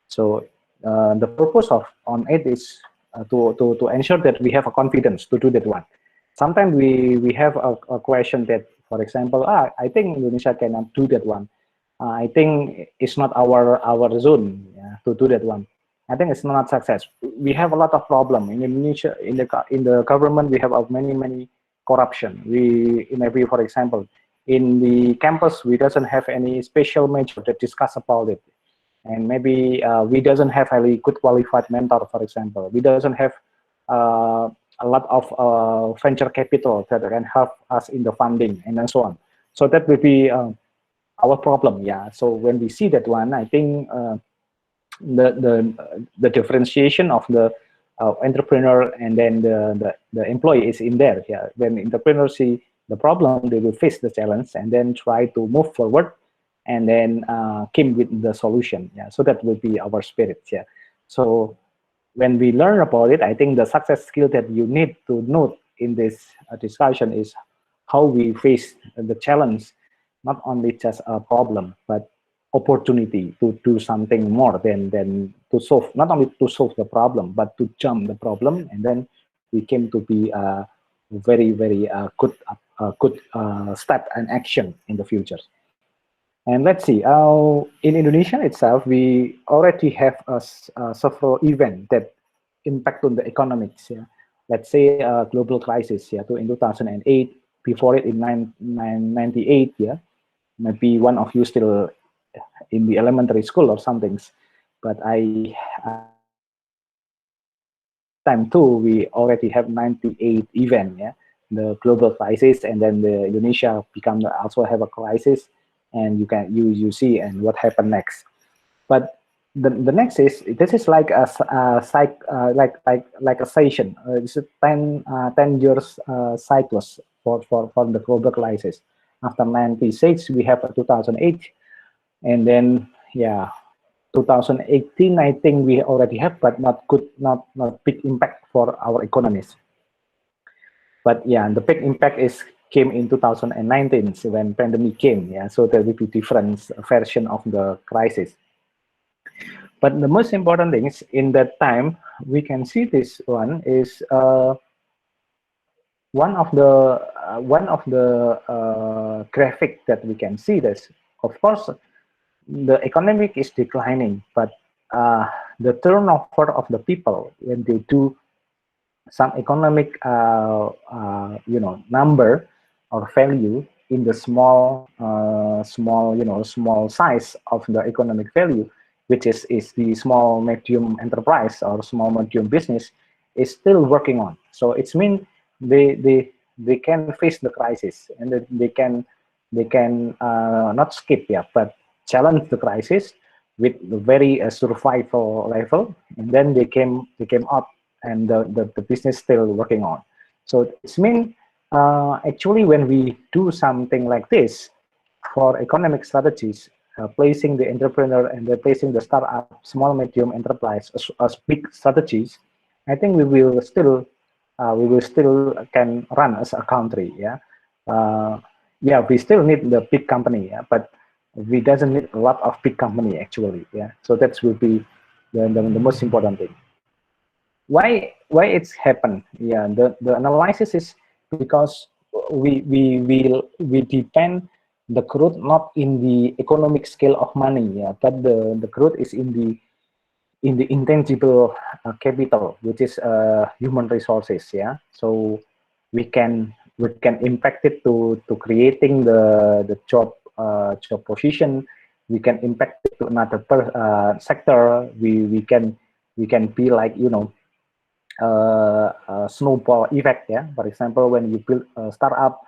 So the purpose on it is to ensure that we have a confidence to do that one. Sometimes we have a question that, for example, I think Indonesia cannot do that one. I think it's not our zone, yeah, to do that one. I think it's not success. We have a lot of problem in Indonesia. In the government, we have many corruption. Maybe, for example, in the campus, we doesn't have any special major that discuss about it, and maybe we doesn't have a good qualified mentor, for example. We doesn't have a lot of venture capital that can help us in the funding and so on. So that will be our problem. Yeah. So when we see that one, I think the differentiation of the entrepreneur and then the employee is in there. Yeah. When entrepreneurs see the problem, they will face the challenge and then try to move forward and then came with the solution. Yeah. So that will be our spirit. Yeah. So when we learn about it, I think the success skill that you need to note in this discussion is how we face the challenge, not only just a problem, but opportunity to do something more than to solve, not only to solve the problem, but to jump the problem. And then we came to be a very good step and action in the future. And let's see, in Indonesia itself, we already have several events that impact on the economics. Yeah. Let's say global crisis, yeah, in 2008, before it in 1998, yeah. Maybe one of you still in the elementary school or something. But time too, we already have 98 event, yeah, the global crisis, and then the Indonesia also have a crisis, and you see and what happened next. But the next is, this is like a like a session. It's a 10 years cycles for the global crisis. After 96, we have a 2008, and then yeah, 2018, I think we already have, but not big impact for our economies. But yeah, the big impact came in 2019 when pandemic came. Yeah, so there will be different version of the crisis. But the most important thing is, in that time, we can see this one is one of the graphic that we can see this. Of course, the economic is declining, but the turnover of the people when they do some economic number or value in the small size of the economic value, which is the small medium enterprise or small medium business, is still working on. So it's mean they can face the crisis, and they can not skip, yeah, but challenge the crisis with the very survival level, and then they came out, and the business still working on. So it's mean actually when we do something like this for economic strategies, placing the entrepreneur and placing the startup, small medium enterprise as big strategies, I think we will still can run as a country. Yeah, yeah, we still need the big company, yeah, but we doesn't need a lot of big company actually. Yeah, so that will be the most important thing. Why it's happened? Yeah, the analysis is because we depend the growth not in the economic scale of money, yeah, but the growth is in the intangible capital, which is human resources. Yeah, so we can impact it to creating the job position. We can impact it to another sector. We can be like, snowball effect. Yeah, for example, when you build a startup,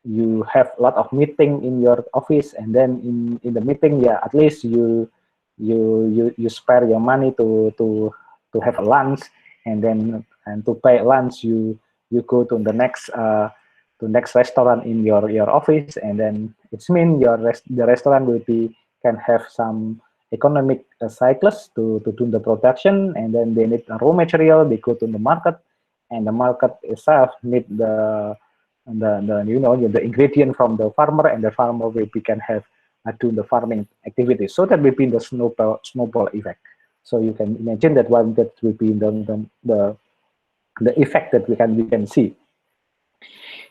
you have a lot of meeting in your office, and then in the meeting, yeah, at least you spare your money to have a lunch, and to pay lunch, you go to the next restaurant in your office, and then it's mean the restaurant can have some economic cycles to do the production, and then they need the raw material, they go to the market, and the market itself need the ingredient from the farmer, and the farmer can have do the farming activities. So that will be the snowball effect. So you can imagine that one that will be the effect that we can see.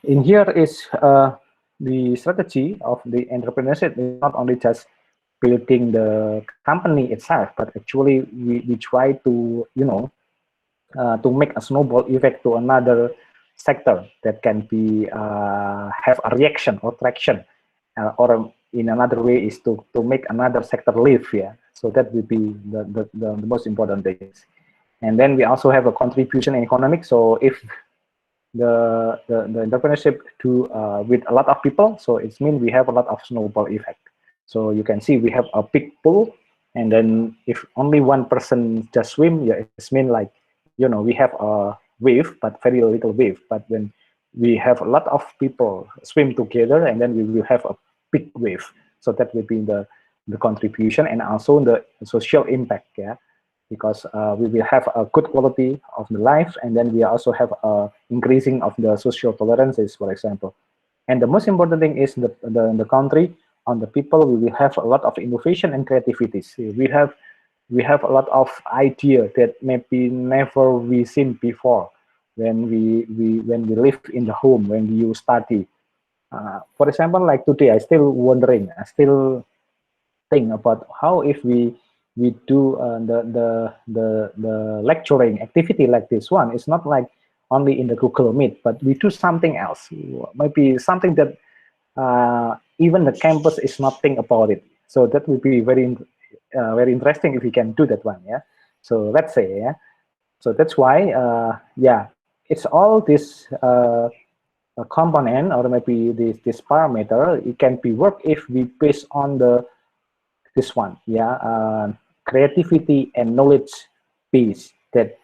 In here is the strategy of the entrepreneurship is not only just building the company itself, but actually we try to to make a snowball effect to another sector that can be have a reaction or traction, or in another way is to make another sector live. Yeah, so that will be the most important things. And then we also have a contribution in economics. So if the entrepreneurship do with a lot of people, so it means we have a lot of snowball effect. So you can see we have a big pool, and then if only one person just swim, yeah, it's mean like, we have a wave, but very little wave. But when we have a lot of people swim together, and then we will have a big wave. So that will be the contribution, and also the social impact. Yeah, because we will have a good quality of the life, and then we also have a increasing of the social tolerances, for example. And the most important thing is the country, on the people, we will have a lot of innovation and creativity. We have a lot of idea that maybe never we seen before when we live in the home, when you study. For example, like today, I still think about how if we do the lecturing activity like this one. It's not like only in the Google Meet, but we do something else, maybe something that even the campus is not think about it. So that would be very interesting if we can do that one. Yeah. So let's say, yeah. So that's why, yeah, it's all this a component or maybe this parameter. It can be work if we base on this one, yeah, creativity and knowledge base that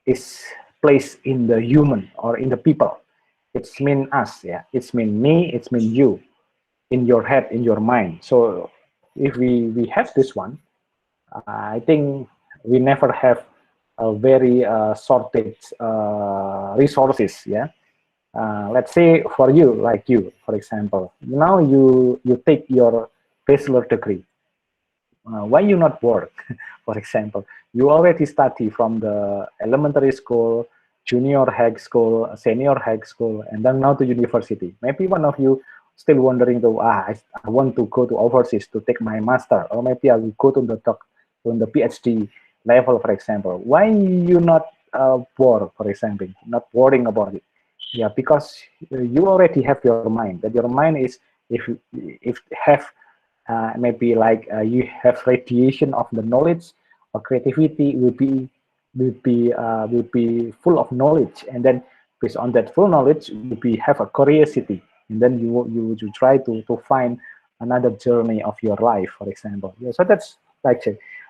is placed in the human or in the people. It's mean us, yeah. It's mean me. It's mean you, in your head, in your mind. So if we have this one, I think we never have a very sorted resources, yeah. Let's say for you, like you, for example, now you take your bachelor degree. Why you not work? For example, you already study from the elementary school, junior high school, senior high school, and then now to university. Maybe one of you still wondering, though, I want to go to overseas to take my master, or maybe I will go to the PhD level, for example. Why you not work, for example, not worrying about it? Yeah, because you already have your mind. That your mind is, if have maybe like you have radiation of the knowledge or creativity will be full of knowledge, and then based on that full knowledge will be have a curiosity, and then you try to find another journey of your life, for example. Yeah, so that's like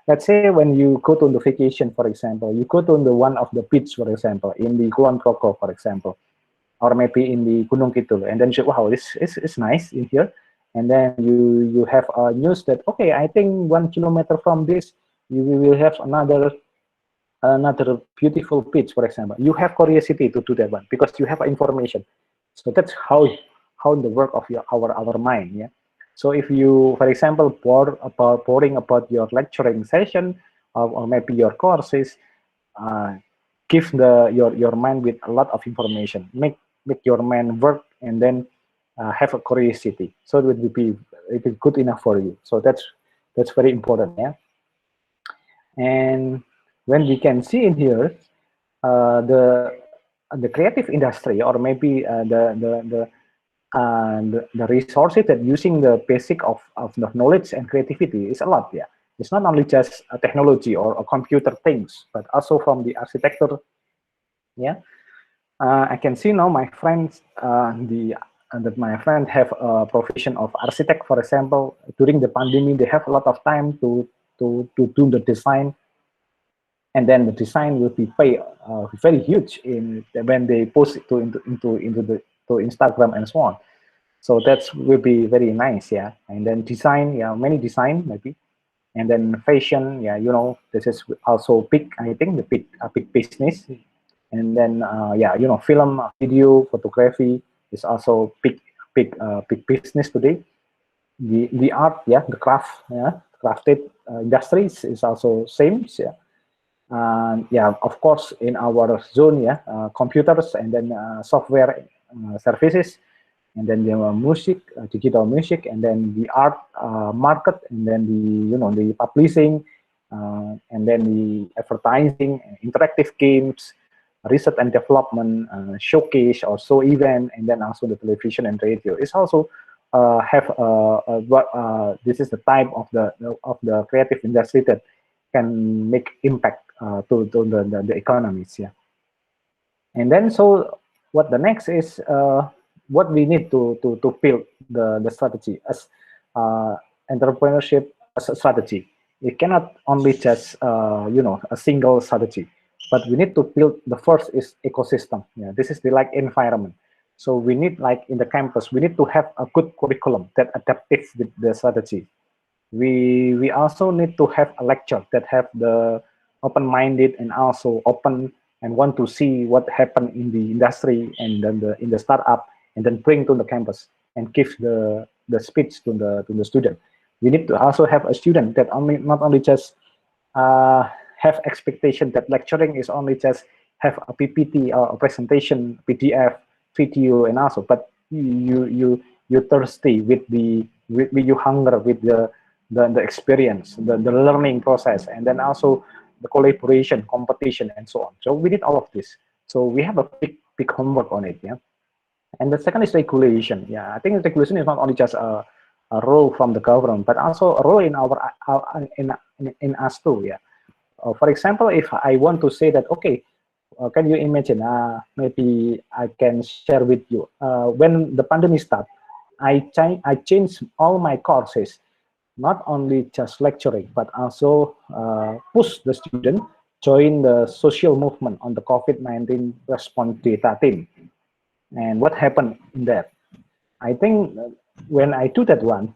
let's say when you go to the vacation, for example, you go to the one of the beach, for example, in the Kulon Progo, for example, or maybe in the Gunung Kidul, and then you say, wow, this is nice in here. And then you have news that, okay, I think 1 kilometer from this you will have another beautiful beach, for example. You have curiosity to do that one because you have information. So that's how the work of our mind. Yeah. So if you, for example, boring about your lecturing session, or maybe your courses, uh, give your mind with a lot of information. Make your mind work, and then have a curiosity. So it will be good enough for you. So that's very important. Yeah. And when we can see in here, the creative industry, or maybe the resources that using the basic of the knowledge and creativity is a lot. Yeah, it's not only just a technology or a computer things, but also from the architecture. Yeah, I can see now my friends, that my friend have a profession of architect, for example. During the pandemic, they have a lot of time to do the design, and then the design will be paid very huge in when they post it to Instagram and so on. So that will be very nice, yeah. And then design, yeah, many design maybe, and then fashion, yeah. This is also big. I think a big business. And then yeah, film, video, photography is also big business today. The art, yeah, the craft, yeah, crafted industries is also same, yeah. Yeah, of course, in our zone, yeah, computers, and then software services, and then the music, digital music, and then the art market, and then the publishing, and then the advertising, interactive games, research and development, showcase, also event, and then also the television and radio. It's also have this is the type of the creative industry that can make impact to the economies. Yeah. And then so what the next is, what we need to build the strategy as entrepreneurship as a strategy. It cannot only just a single strategy, but we need to build. The first is ecosystem. Yeah, this is the like environment. So we need, like in the campus, we need to have a good curriculum that adapts with the strategy. We also need to have a lecture that have the open-minded and also open and want to see what happened in the industry and then in the startup, and then bring to the campus and give the speech to the student. We need to also have a student that not only just have expectation that lecturing is only just have a PPT or a presentation, PDF, video, and also, but you thirsty with you hunger with the experience, the learning process, and then also the collaboration, competition, and so on. So we did all of this. So we have a big homework on it. Yeah. And the second is regulation. Yeah, I think regulation is not only just a role from the government, but also a role in in us too. Yeah. For example, if I want to say that, okay, can you imagine? Maybe I can share with you. When the pandemic started, I changed all my courses, not only just lecturing, but also push the student join the social movement on the COVID-19 response data team. And what happened in that? I think when I do that one,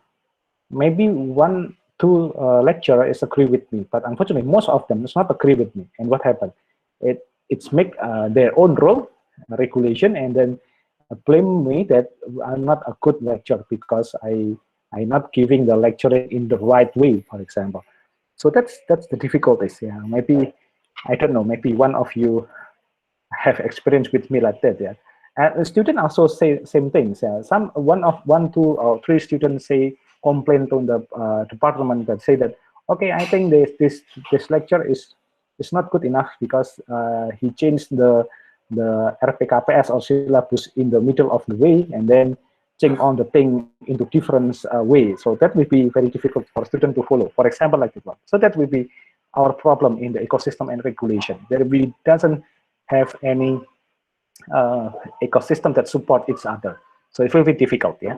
maybe one, two lecturers agree with me, but unfortunately, most of them does not agree with me. And what happened? It's make their own rule, regulation, and then blame me that I'm not a good lecturer because I'm not giving the lecturing in the right way, for example. So that's the difficulties. Yeah, maybe I don't know. Maybe one of you have experience with me like that. Yeah, and the student also say same things. Yeah, one, two, or three students say complain to the department that say that, okay, I think this lecture is not good enough because he changed the RPKPS or syllabus in the middle of the way and then change on the thing into different way. So that will be very difficult for student to follow. For example, like that one. So that will be our problem in the ecosystem and regulation. There we doesn't have any ecosystem that support each other. So it will be difficult, yeah.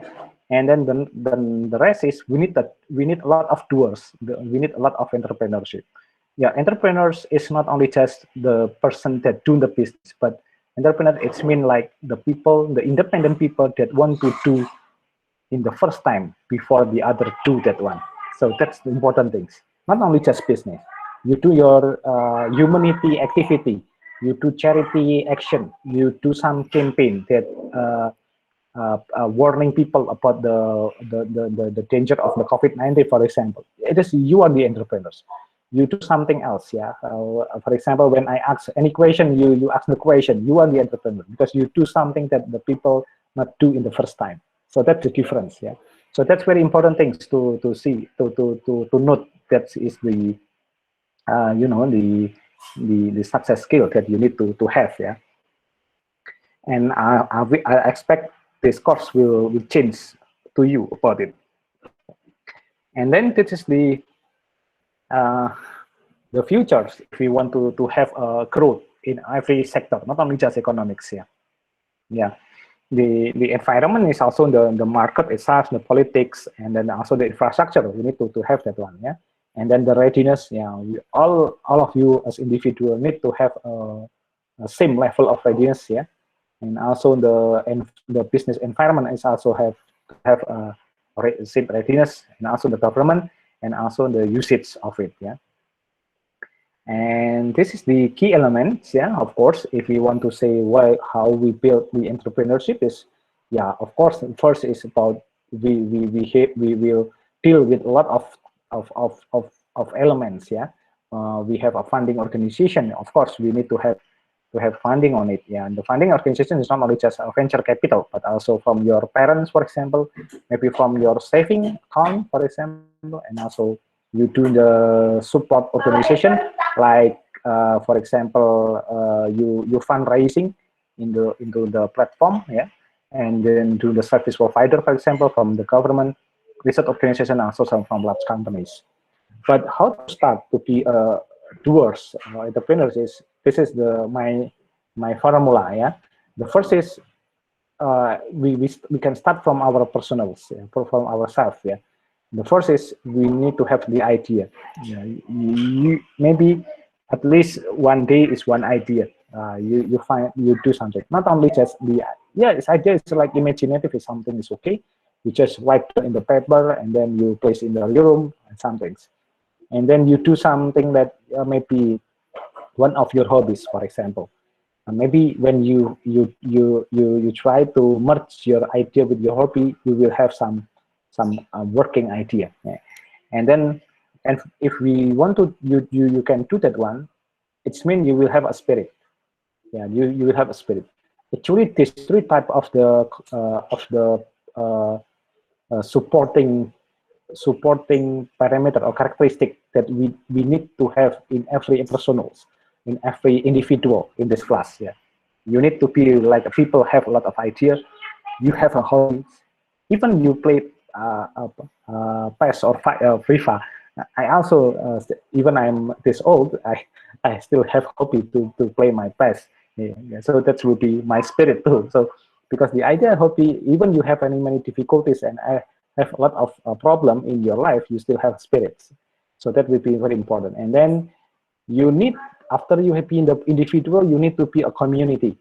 And then the rest is we need a lot of doers. We need a lot of entrepreneurship. Yeah, entrepreneurs is not only just the person that do the business, but entrepreneur it's mean like the people, the independent people that want to do in the first time before the other do that one. So that's the important things. Not only just business. You do your humanity activity. You do charity action. You do some campaign that warning people about the danger of the COVID-19, for example. It is you are the entrepreneurs. You do something else, yeah. For example, when I ask any question, you ask the question. You are the entrepreneur because you do something that the people not do in the first time. So that's the difference, yeah. So that's very important things to see to note. That is the you know the success skill that you need to have, yeah. And I expect this course will change to you about it. And then this is the futures if we want to have a growth in every sector, not only just economics. Yeah. The environment is also the market itself, the politics, and then also the infrastructure. We need to have that one. Yeah. And then the readiness. Yeah. All of you as individual need to have a same level of readiness. Yeah. And also the business environment is also have same readiness, and also the government, and also the usage of it. Yeah. And this is the key elements, yeah, of course, if we want to say how we build the entrepreneurship is, yeah, of course, first is about we will deal with a lot of elements, yeah. We have a funding organization, of course, we need to have funding on it, yeah. And the funding organization is not only just a venture capital, but also from your parents, for example, maybe from your saving account, for example, and also you do the support organization, like for example, you fundraising into the platform, yeah, and then do the service provider, for example, from the government, research organization, also some from large companies. But how to start to be doers, entrepreneurs is this is my formula, yeah. The first is we can start from our personals, yeah, from ourselves, yeah. The first is we need to have the idea. Yeah, you maybe at least one day is one idea. You do something. Not only just this idea is like imaginative. If something is okay, you just write in the paper and then you place in the room and some things. And then you do something that maybe one of your hobbies, for example. Maybe when you try to merge your idea with your hobby, you will have some working idea, yeah. And if we want to you can do that one, it's mean you will have a spirit, yeah. You will have a spirit. Actually, these three type of the supporting parameter or characteristic that we need to have in every personals, in every individual in this class, yeah. You need to be like people have a lot of ideas, you have a hobby, even you play PES or FIFA. I also, even I'm this old, I still have hobby to play my PES. Yeah, so that will be my spirit too. So because the idea hobby, even you have many difficulties and I have a lot of problem in your life, you still have spirits. So that will be very important. And then you need, after you have been the individual, you need to be a community.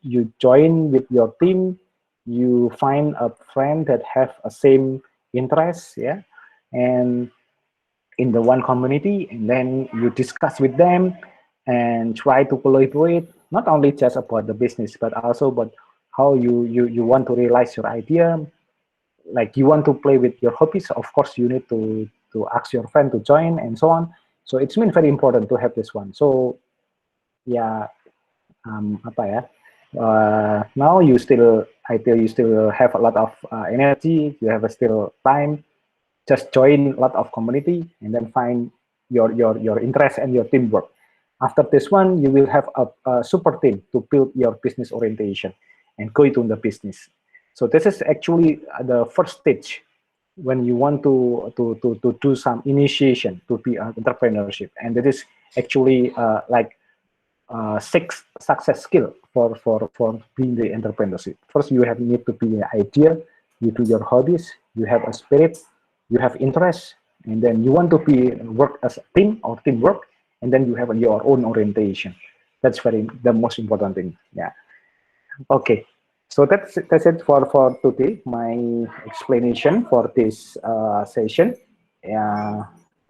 You join with your team. You find a friend that have a same interest, yeah, and in the one community, and then you discuss with them and try to collaborate, not only just about the business, but also about how you want to realize your idea. Like you want to play with your hobbies, of course you need to ask your friend to join and so on. So it's been very important to have this one. So yeah, apa ya, now you still, I feel you still have a lot of energy, you have still time, just join a lot of community and then find your interest and your teamwork. After this one, you will have a super team to build your business orientation and go into the business. So this is actually the first stage when you want to do some initiation to be an entrepreneurship, and that is actually like 6 success skill for being the entrepreneurship. First, you need to be an idea, you do your hobbies, you have a spirit, you have interest, and then you want to be work as a team or teamwork, and then you have your own orientation. That's the most important thing. Yeah. Okay. So that's it for today. My explanation for this session.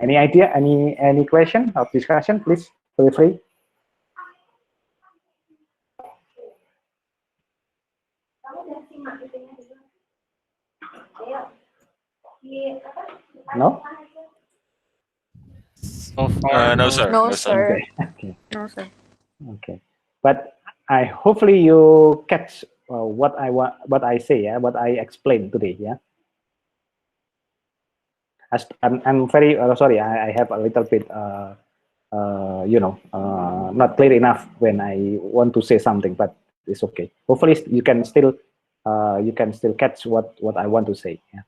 Any idea? Any question or discussion? Please feel free. No? No, sir. No, sir. Okay. No, sir. Okay. But I hopefully you catch what I say, yeah, what I explained today, yeah. I'm very sorry. I have a little bit, not clear enough when I want to say something, but it's okay. Hopefully you can still catch what I want to say. Yeah.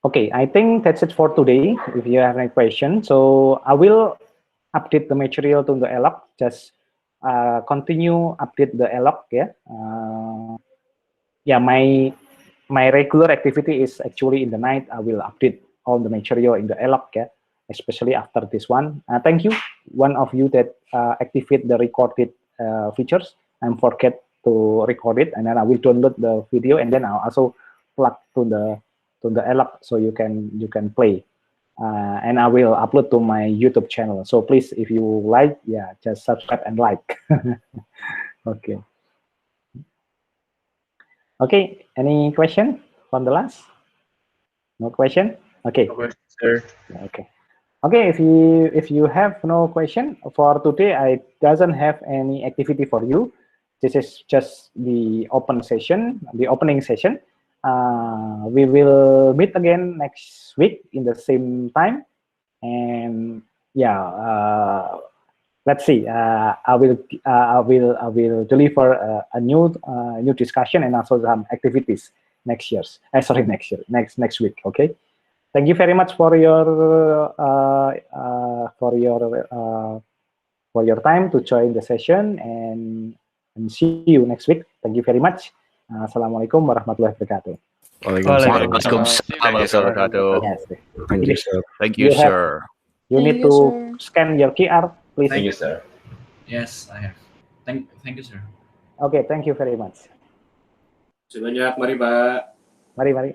Okay, I think that's it for today. If you have any question, so I will update the material to the ELOC. Just continue update the ELOC. Yeah. Yeah, my regular activity is actually in the night. I will update all the material in the ELOC. Yeah, especially after this one. Thank you, one of you that activate the recorded features. I forget to record it, and then I will download the video, and then I'll also plug to the ELOC so you can play. And I will upload to my YouTube channel. So please, if you like, yeah, just subscribe and like. Okay. Okay. Any question from the last? No question. Okay. No question, sir. Okay. Okay. If you have no question for today, I doesn't have any activity for you. This is just the opening session. We will meet again next week in the same time, and yeah, let's see. I will deliver a new discussion and also some activities next week. Okay. Thank you very much for your time to join the session, and see you next week. Thank you very much. Assalamualaikum warahmatullahi wabarakatuh. Waalaikumsalam warahmatullahi wabarakatuh. Yes. Thank you, sir. Thank you, You have- sir. You Thank need you, to sir. scan your QR, please. Thank you, sir. Yes, I have. Thank you, sir. Okay, thank you very much. Sebanyak, mari Pak. Mari.